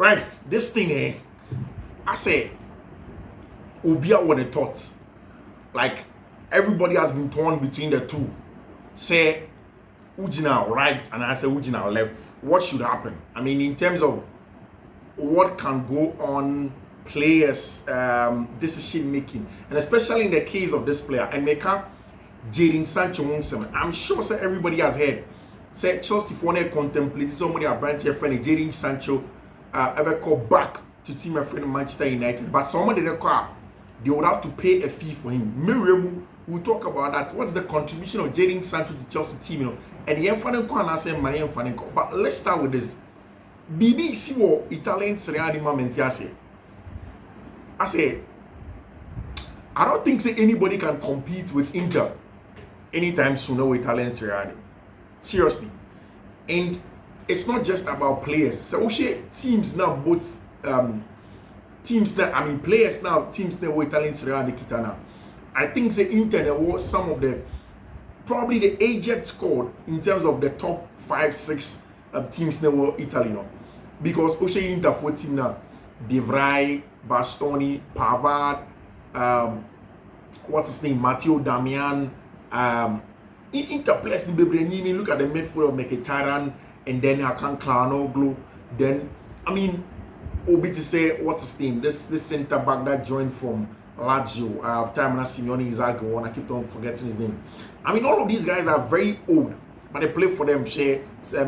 Right, this thing, I say, Ubia what the thoughts. Like, everybody has been torn between the two. Say, Ujina right, and I say Ujina left. What should happen? I mean, in terms of what can go on, players' decision making, and especially in the case of this player, Emeka Jadon Sancho. I'm sure say everybody has heard. Say Chelsea for contemplate somebody a branch here friend Jadon Sancho ever call back to team a friend Manchester United, but somebody they would have to pay a fee for him. Miriam will talk about that. What's the contribution of Jadon Sancho to Chelsea team? You know, and the Enfane Kwan I say money Enfane. But let's start with this. BBC or Italian Serie A moment I say I don't think say anybody can compete with Inter anytime soon with Italian Serie A. Seriously. And it's not just about players. So teams now both teams now, I mean players now, teams now with Italian Serie A now. I think the Inter was some of the probably the aged squad in terms of the top 5-6 teams now were Italy now. Because Oshe Inter for team now, De Vrij, Bastoni, Pavard, what's his name, Matteo Damian, Inter players in Bebrenini, look at the midfield of Mkhitaryan, and then Hakan Çalhanoğlu. Then, I mean, Obi to say, what's his name? This center back that joined from Lazio, time na Simeone Inzaghi, and I keep on forgetting his name. I mean, all of these guys are very old, but they play for them.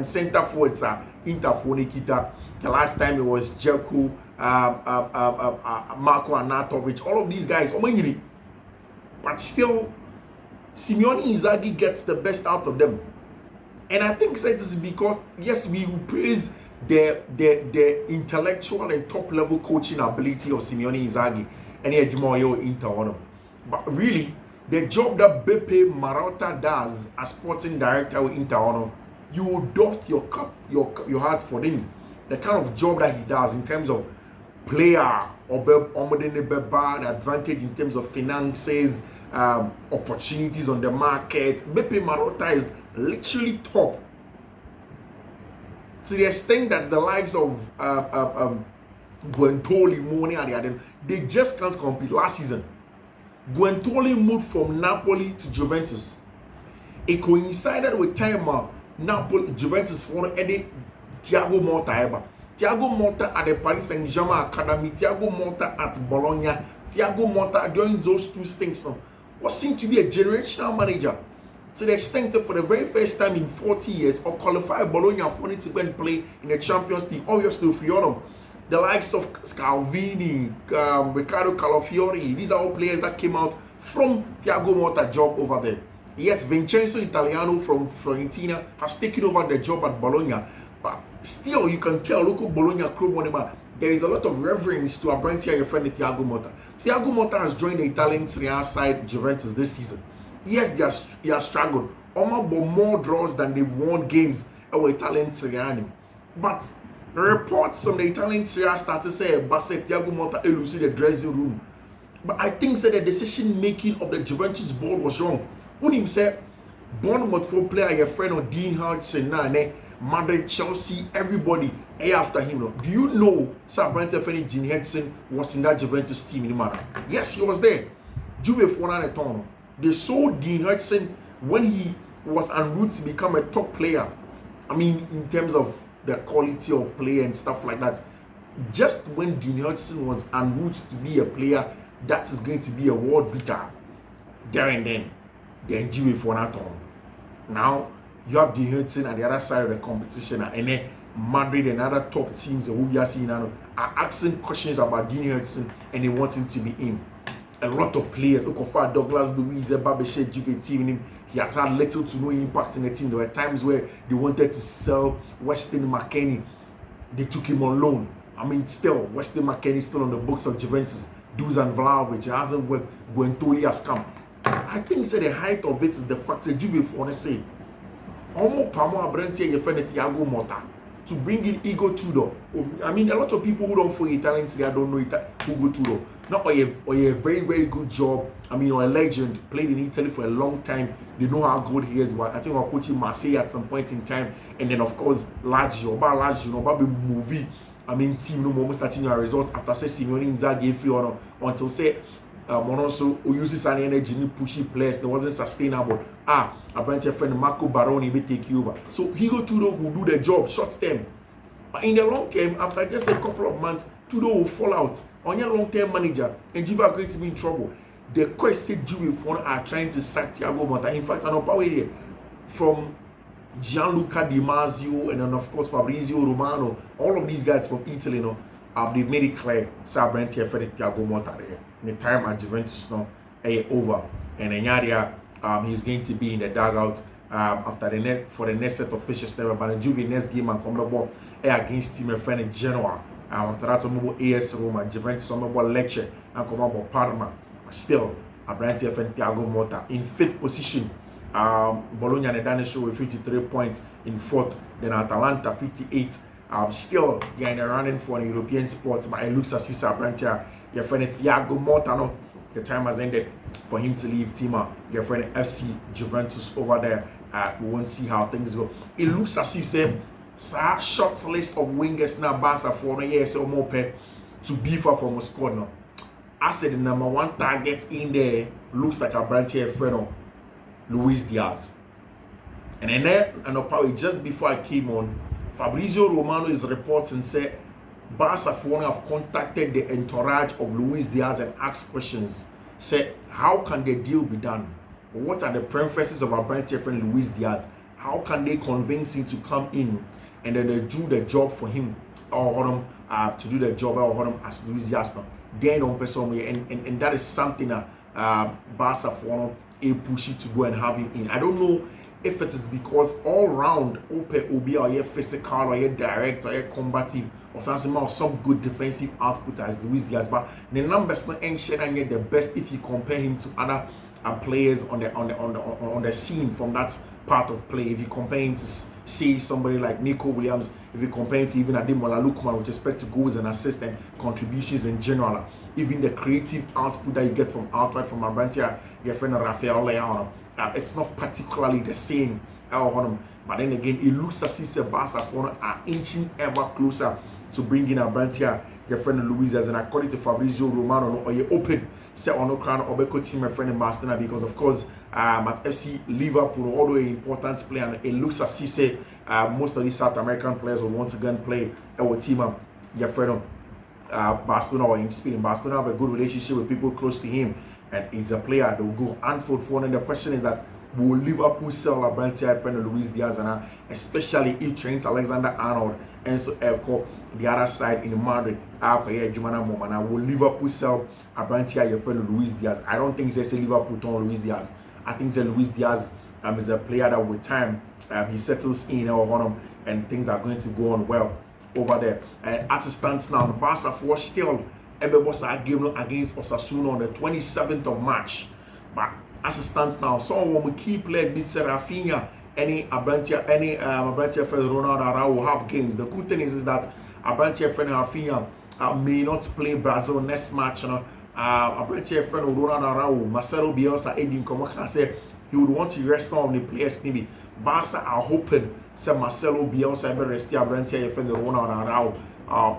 Center forwards are Inter for Nikita. The last time it was Jelko, Marko Arnautovic. All of these guys, but still, Simeone Inzaghi gets the best out of them. And I think that is because, yes, we will praise the intellectual and top level coaching ability of Simeone Inzaghi and Edmoyo Inter. But really, the job that Beppe Marotta does as sporting director with Inter, you will doff your heart for him. The kind of job that he does in terms of player or the advantage in terms of finances, opportunities on the market. Beppe Marotta is literally top to the extent that the likes of Guentoli, Moni, and they just can't compete. Last season, Guentoli moved from Napoli to Juventus. It coincided with time Napoli, Juventus for edit Thiago Motta. Thiago Motta at the Paris Saint-Germain Academy, Thiago Motta at Bologna, Thiago Motta during those two stinks was seen to be a generational manager. To the extent that for the very first time in 40 years, or qualify Bologna for it to go and play in the Champions League, obviously Fiorano. The likes of Scalvini, Riccardo Calafiori, these are all players that came out from Thiago Motta's job over there. Yes, Vincenzo Italiano from Fiorentina has taken over the job at Bologna, but still you can tell local Bologna crew there is a lot of reverence to Abrantia, your friend Thiago Motta. Thiago Motta has joined the Italian Serie A side Juventus this season. Yes, they are struggled. Almost more draws than they've won games with Italian Serie A. But the reports from the Italian Serie A started to say, Thiago Motta elusive the dressing room. But I think that the decision making of the Juventus board was wrong. When him said, Bournemouth for player, your friend or Dean Hudson, Madrid, Chelsea, everybody after him. Do you know Sir Brent Fenny Dean Hudson was in that Juventus team in Manor? Yes, he was there. Juve for a ton. They sold Dean Hudson when he was en route to become a top player. I mean, in terms of the quality of play and stuff like that. Just when Dean Hudson was en route to be a player that is going to be a world beater, there and then Juve for a ton. Now, you have Dean Hudson at the other side of the competition, and then Madrid and other top teams who we are seeing now are asking questions about Dean Hudson and they want him to be in. A lot of players, look for Douglas Luiz, Babeshe, Juve team, he has had little to no impact in the team. There were times where they wanted to sell Weston McKennie. They took him on loan. I mean, still, Weston McKennie is still on the books of Juventus. Dusan Vlahovic hasn't worked. Guentoli has come. I think the height of it is the fact that Juve for say, Omo Pamo Abrantia, your friend Thiago Motta, to bring in Igor Tudor. I mean, a lot of people who don't follow Italian Serie A don't know Igor Tudor. Not a very, very good job. I mean, you're a legend, played in Italy for a long time. They know how good he is. But I think we're coaching Marseille at some point in time. And then, of course, Lazio, movie. team no more starting your results after say Simeone Inzaghi free on until say also uses an energy to pushy players that wasn't sustainable. A branch of friend Marco Baroni will take you over. So Hugo Tudor will do the job short term. But in the long term, after just a couple of months, Tudor will fall out on your long-term manager and Juve are going to be in trouble. The question Juve are trying to sack Thiago Motta. In fact, I know from Gianluca Di Marzio and then of course Fabrizio Romano, all of these guys from Italy, they've made it clear Sabrenti for the Thiago Motta there. The time at Juventus now over, and then he's going to be in the dugout after the next set of fishes. But the Juve next game and come the ball against team friend in Genoa. After that, we AS Roma, Juventus on the lecture and come about Parma. Still, Sabrenti for Thiago Motta in fifth position. Bologna and Danish show with 53 points in fourth, then Atalanta 58. Still, they're in the running for the European sports, but it looks as if Sabrenti, your friend Thiago Motta, the time has ended for him to leave Tima. Your friend FC Juventus over there. We won't see how things go. It looks as if say short list of wingers now Barca for no years or more to beef up from a squad now. I said the number one target in there looks like a branch here friend. Luis Diaz. And then just before I came on, Fabrizio Romano is reporting said Barcelona have contacted the entourage of Luis Diaz and asked questions. Said, how can the deal be done? What are the preferences of our brand friend Luis Diaz? How can they convince him to come in and then they do the job for him or to do the job or as Luis Diaz now? Then on person and that is something that Barcelona push it to go and have him in. I don't know if it is because all round Ope Obi or your physical or your direct or your combative or some good defensive output as Luis Diaz, but the numbers not ancient and yet the best if you compare him to other players on the scene from that part of play. If you compare him to say somebody like Nico Williams, if you compare him to even Ademola Lookman with respect to goals and assists and contributions in general, even the creative output that you get from outright from Abrantia, your friend Rafael Leao, it's not particularly the same. But then again, it looks as if Barcelona are inching ever closer to bringing Abrantia, your friend Luis, and according to Fabrizio Romano, or you open set on the crown or Beko team, my friend in Barcelona, because of course at FC Liverpool, although an important player, and it looks as if say most of these South American players will once again play our team, your friend Barcelona or in Spain. Barcelona have a good relationship with people close to him, and he's a player that will go unfold for. And the question is that will Liverpool sell Abrantia friend Luis Diaz, and especially if Trent Alexander-Arnold and so the other side in Madrid, will Liverpool sell Abrantia your friend Luis Diaz? I don't think it's a Liverpool turn Luis Diaz. I think that Luis Diaz is a player that with time he settles in and things are going to go on well over there. And as it stands now, the Barca for still a game against Osasuna on the 27th of March. But as it stands now, some of the key players, Mr. Rafinha, any Abrantia friend Ronaldo Araujo will have games. The good thing is that Abrantia friend Rafinha may not play Brazil next match. Abrantia friend Ronaldo Araujo, Marcelo Bielsa, Edin Komaka said he would want to rest some of the players. Maybe Barca are hoping that Marcelo Bielsa will rest Abrantia friend Ronaldo Araujo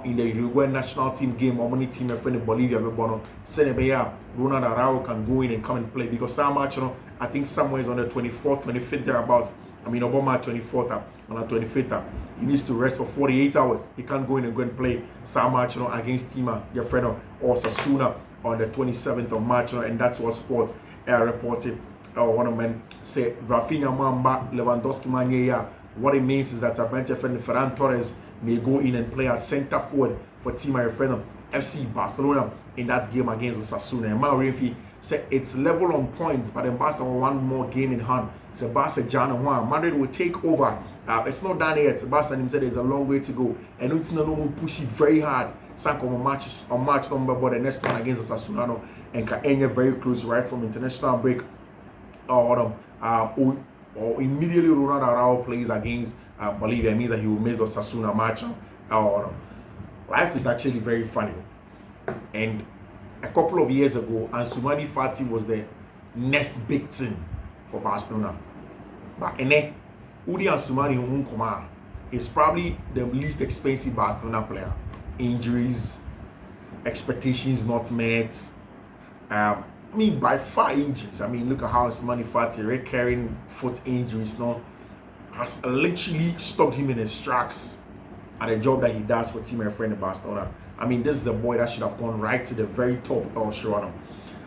in the Uruguayan national team game or money team friend in Bolivia. Ronaldo Araujo can go in and come and play because some match, I think somewhere is on the 24th, 25th thereabouts. Obama 24th on the 25th. He needs to rest for 48 hours. He can't go in and go and play some match against Tima, your friend or Sasuna on the 27th of March, and that's what Sports reported. One of them said Rafinha Mamba, Lewandowski Mania. What it means is that Abrantia friend Ferran Torres may go in and play as center forward for Tima, your friend FC Barcelona in that game against Sasuna. And Maurifi said it's level on points, but then Barca will one more game in hand. So Barca Jan Juan Madrid will take over. It's not done yet. Barca said there's a long way to go, and Untino will push it very hard. Sanko matches on March number, but the next one against Sassuolo and can end very close right from international break. Or immediately Ronaldo Araujo plays against Bolivia. It means that he will miss the Sassuolo match. Life is actually very funny, and a couple of years ago, Ansu Fati was the next big thing for Barcelona. But Udi Ansu is probably the least expensive Barcelona player. injuries, expectations not met. I mean, by far injuries. I mean, look at how Usmani Fati, recurring foot injuries now, has literally stopped him in his tracks at a job that he does for Team Friend Barcelona. I mean, this is a boy that should have gone right to the very top of Barcelona.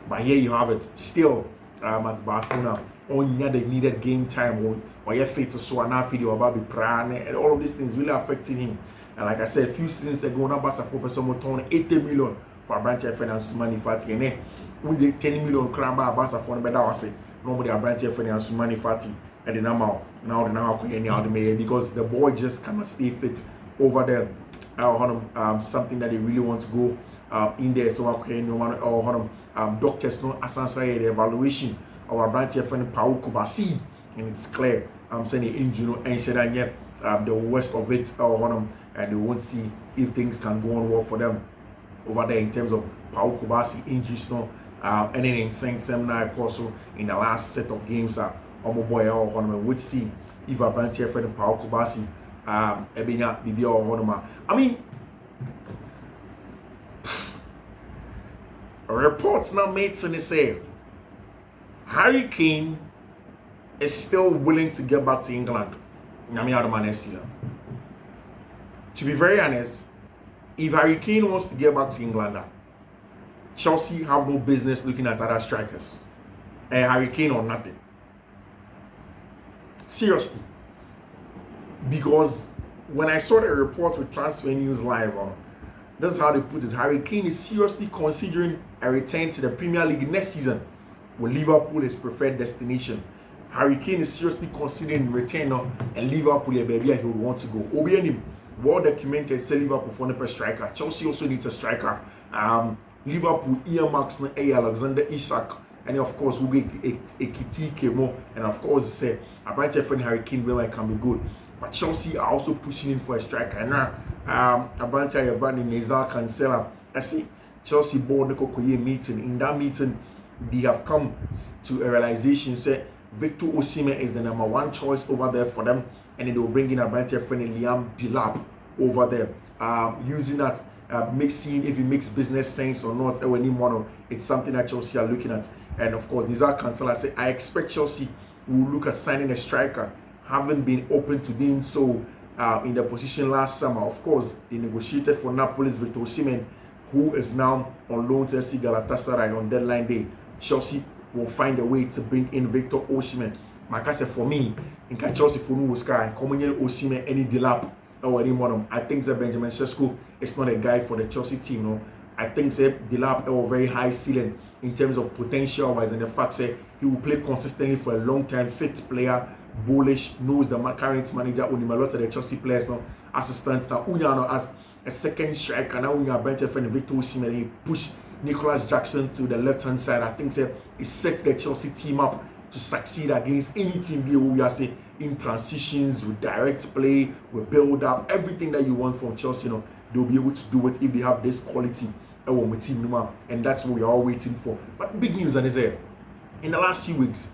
But here you have it. Still, at Barcelona, only the needed game time, or you're fit to so an video about the plan, and all of these things really affecting him. And like I said, a few seasons ago, now Barca for someone turn 80 million for a branch finance money Fati, and then with the 10 million cramba Barca for better was it. Nobody a branch finance money Fati, and then now the now any out the because the boy just cannot stay fit over there. Something that they really want to go in there. So doctors no essentially the evaluation of our branch friend Pau Kubasi, and it's clear. I'm saying the injury and share yet the worst of it and they won't see if things can go on well for them over there in terms of Pau Kubasi injuries no anything saying seminar also in the last set of games boy would see if our branch friend Pau Kubasi I mean, reports now made to say Harry Kane is still willing to get back to England next season. To be very honest, if Harry Kane wants to get back to England, Chelsea have no business looking at other strikers. Harry Kane or nothing. Seriously. Because when I saw the report with Transfer News Live, this is how they put it. Harry Kane is seriously considering a return to the Premier League next season, with Liverpool his preferred destination. Harry Kane is seriously considering return and Liverpool a baby he would want to go. Obianim, well documented, say Liverpool for the striker. Chelsea also needs a striker. Liverpool earmarks Alexander Isak, and of course we get Ekiti Kemo, and of course say a branch friend Harry Kane will can be good. But Chelsea are also pushing in for a striker. And now, a branch of Yavani Nezar Cancela. I see Chelsea board Kokoye meeting. In that meeting, they have come to a realization say Victor Osimhen is the #1 choice over there for them, and they will bring in a branch of friend Liam Delap over there. Using that, seeing if it makes business sense or not. It's something that Chelsea are looking at. And of course, Nezar Cancela say I expect Chelsea will look at signing a striker. Haven't been open to doing so in the position last summer. Of course, they negotiated for Napoli's Victor Osimhen, who is now on loan to FC Galatasaray on deadline day. Chelsea will find a way to bring in Victor Osimhen. Like I said, for me, in Chelsea for me, coming in Osimhen any Delap or any one of them. I think that Benjamin Sesko is not a guy for the Chelsea team. No, I think that Delap are very high ceiling in terms of potential wise, and the fact that he will play consistently for a long time, fit player. Bullish, knows the current manager Unima, a lot of the Chelsea players now assistants now Unyano as a second striker. Now Unya bench friend Victor Osimhen, he push Nicholas Jackson to the left hand side. I think it sets the Chelsea team up to succeed against any team we are saying in transitions, with direct play, with build up, everything that you want from Chelsea. They'll be able to do it if they have this quality with team, and that's what we are all waiting for. But big news, and is there in the last few weeks.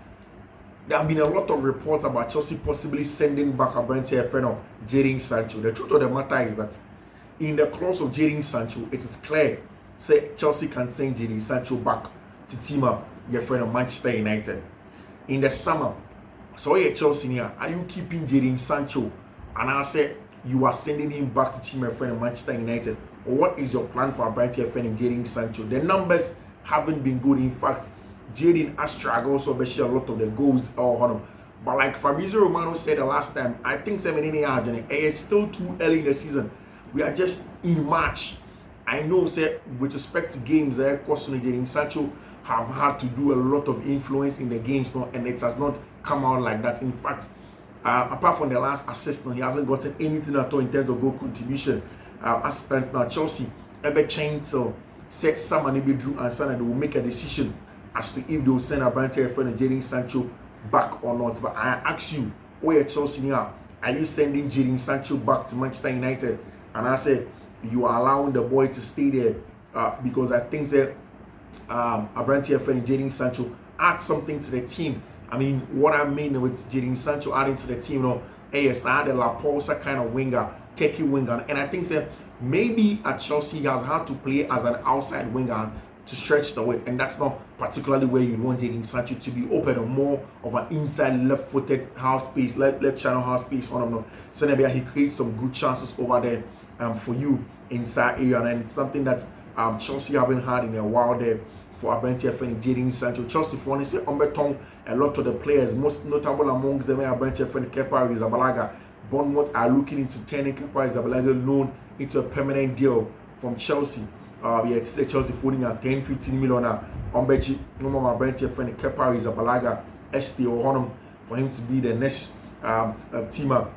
There have been a lot of reports about Chelsea possibly sending back a branch friend of Jadon Sancho. The truth of the matter is that in the clause of Jadon Sancho, it is clear say Chelsea can send Jadon Sancho back to team up your friend of Manchester United. In the summer, so Chelsea here, are you keeping Jadon Sancho? And I said you are sending him back to team your friend of Manchester United. Or what is your plan for a branch friend of Jadon Sancho? The numbers haven't been good. In fact, Jadon has struggled also a lot of the goals but like Fabrizio Romano said the last time, I think it's still too early in the season. We are just in March. I know say with respect to games Jadon Sancho have had to do a lot of influence in the games and it has not come out like that. In fact, apart from the last assist, he hasn't gotten anything at all in terms of goal contribution. Assistants now Chelsea ever trying to set someone Drew and Sana, they will make a decision as to if they will send a branch friend of Jadon Sancho back or not. But I ask you, where Chelsea now, are you sending Jadon Sancho back to Manchester United? And I said, you are allowing the boy to stay there because I think that a branch friend of Jadon Sancho add something to the team. I mean, what I mean with Jadon Sancho adding to the team, yes, I had a La Pausa kind of winger, techie winger, and I think that maybe at Chelsea he has had to play as an outside winger to stretch the width, and that's not particularly where you want Jadon Sancho to be open or more of an inside left-footed half space, left channel half space on him. So maybe he creates some good chances over there for you inside area, and it's something that Chelsea haven't had in a while there for Abrantia friend Jadon Sancho. Chelsea for say Umberton, a lot of the players, most notable amongst them are Abrantia friend Kepa Arrizabalaga. Bournemouth are looking into turning Kepa Arrizabalaga loan into a permanent deal from Chelsea. It's Chelsea folding at 10-15 million on Bechi. No more Abrantia friend Kepa Arrizabalaga ST or Honum for him to be the next teamer.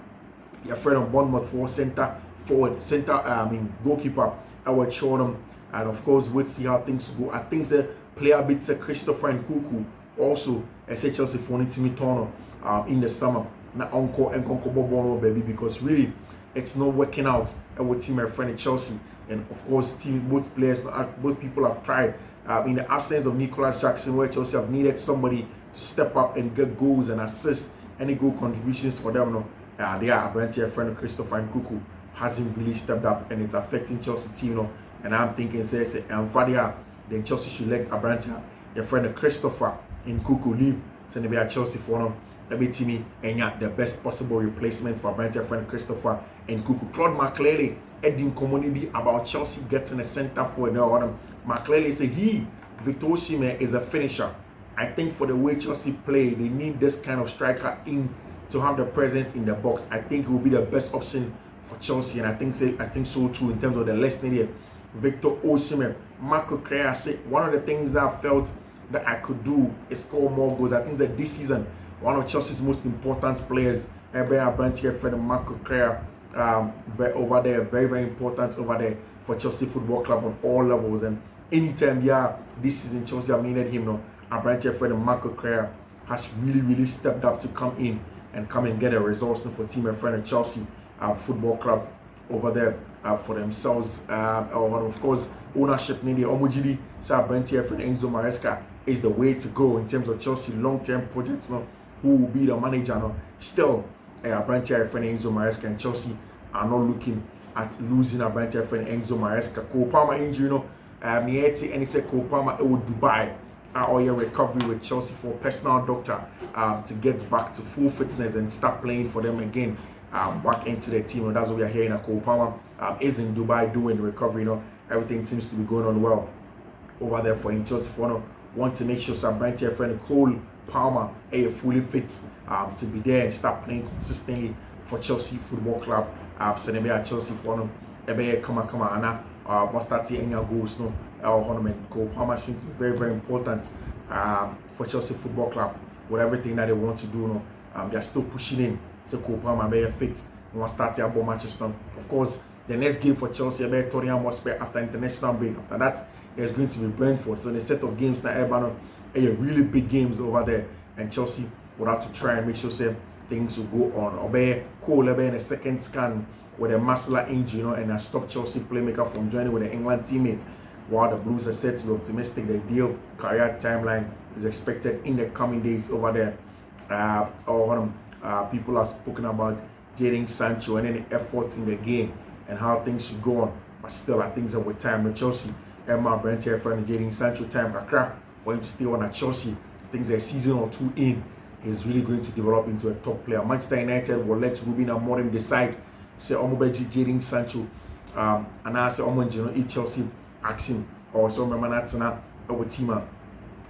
Your friend on Bournemouth for centre forward, goalkeeper. I will show them. And of course, we'll see how things go. I think the player beats Christopher and Kuku also as a Chelsea for Timmy Turner in the summer. Now, Uncle and Uncle Bobo, baby, because really it's not working out with team my friend at Chelsea. And of course, both players, both people have tried. In the absence of Nicholas Jackson, where Chelsea have needed somebody to step up and get goals and assist any goal contributions for them. They are Abrantia friend Christopher and Kuku hasn't really stepped up, and it's affecting Chelsea team. And I'm thinking, say, Fadia, then Chelsea should let Abrantia, your friend Christopher and Kuku leave. So they be at Chelsea for them. They be teaming and the best possible replacement for Abrantia friend Christopher and Kuku. Claude McClelly, Eddie community about Chelsea getting a centre forward. McClelly say Victor Osimhen is a finisher. I think for the way Chelsea play, they need this kind of striker in to have the presence in the box. I think it will be the best option for Chelsea, and I think so too in terms of the less needed. Victor Osimhen, Marco Correa said one of the things that I felt that I could do is score more goals. I think that this season, one of Chelsea's most important players, Abrantia friend Marco Correa, over there, very, very important over there for Chelsea Football Club on all levels. And anytime, this season Chelsea have needed him, Abrantia friend Marco Correa has really, really stepped up to come in and get a result for team and friend of Chelsea Football Club over there for themselves. Of course, ownership needed. Omujidi, Abrantia friend Enzo Maresca is the way to go in terms of Chelsea long-term projects. Who will be the manager? Still, Abrantia friend Enzo Maresca and Chelsea are not looking at losing Abrantia friend Enzo Maresca. Cole Palmer injury, and he said Cole Palmer would Dubai. Or your recovery with Chelsea for personal doctor to get back to full fitness and start playing for them again back into the team. That's what we are hearing. Cole Palmer is in Dubai doing recovery. Everything seems to be going on well over there for him. Chelsea want to make sure Abrantia friend Cole Palmer is fully fit to be there and start playing consistently for Chelsea Football Club. So they be at Chelsea for them. They be come on, must start any goals Cole Palmer seems to be very, very important for Chelsea Football Club with everything that they want to do. They're still pushing in. So Cole Palmer be fit. Want start their ball matches now. Of course, the next game for Chelsea be Tottenham Hotspur after international break. After that, there's going to be Brentford. So the set of games now are really big games over there, and Chelsea would have to try and make sure things will go on. Obey Cole in a second scan with a muscular injury, and a stop Chelsea playmaker from joining with the England teammates. While the Blues are said to be optimistic, the ideal career timeline is expected in the coming days over there. People have spoken about Jadon Sancho and any efforts in the game and how things should go on. But still, I think that with time, the Chelsea, Emma Brentier friend Jadon Sancho time for him to stay on at Chelsea. I think a season or two in, he's really going to develop into a top player. Manchester United will let Ruben Amorim decide. Say Omobeji Jadon Sancho, and I say if Chelsea ask him or some Manatana or team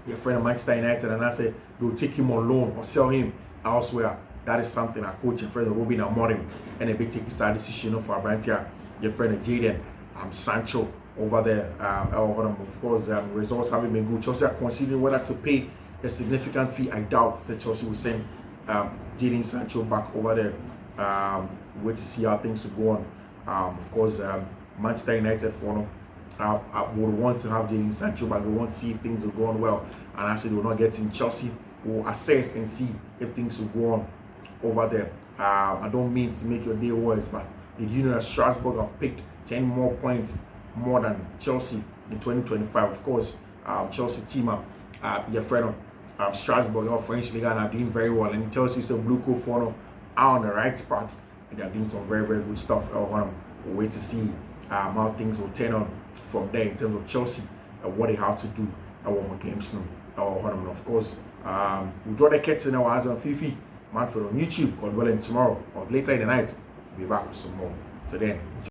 your friend of Manchester United, and I say they'll take him on loan or sell him elsewhere. That is something I coach your friend Ruben Amorim and a bit take a decision for Abrantia, your friend Jadon Sancho over there. Of course, results haven't been good. Chelsea are considering whether to pay a significant fee. I doubt that Chelsea will send Jadon Sancho back over there. Wait to see how things will go on. Of course, Manchester United would want to have Jadon Sancho, but we want to see if things will go on well. And I said, we're not getting Chelsea. We'll assess and see if things will go on over there. I don't mean to make your day worse, but did you know that Strasbourg have picked 10 more points more than Chelsea in 2025? Of course, Chelsea team your friend Strasbourg, our French Liga, are doing very well, and it tells you some blue coat are on the right spot. And they are doing some very, very good stuff. We'll wait to see how things will turn on from there in terms of Chelsea and what they have to do at one more games now. Of course, we'll draw the curtain now as on Fiifi-Manfred on YouTube. God willing, tomorrow or later in the night, we'll be back with some more. Till then.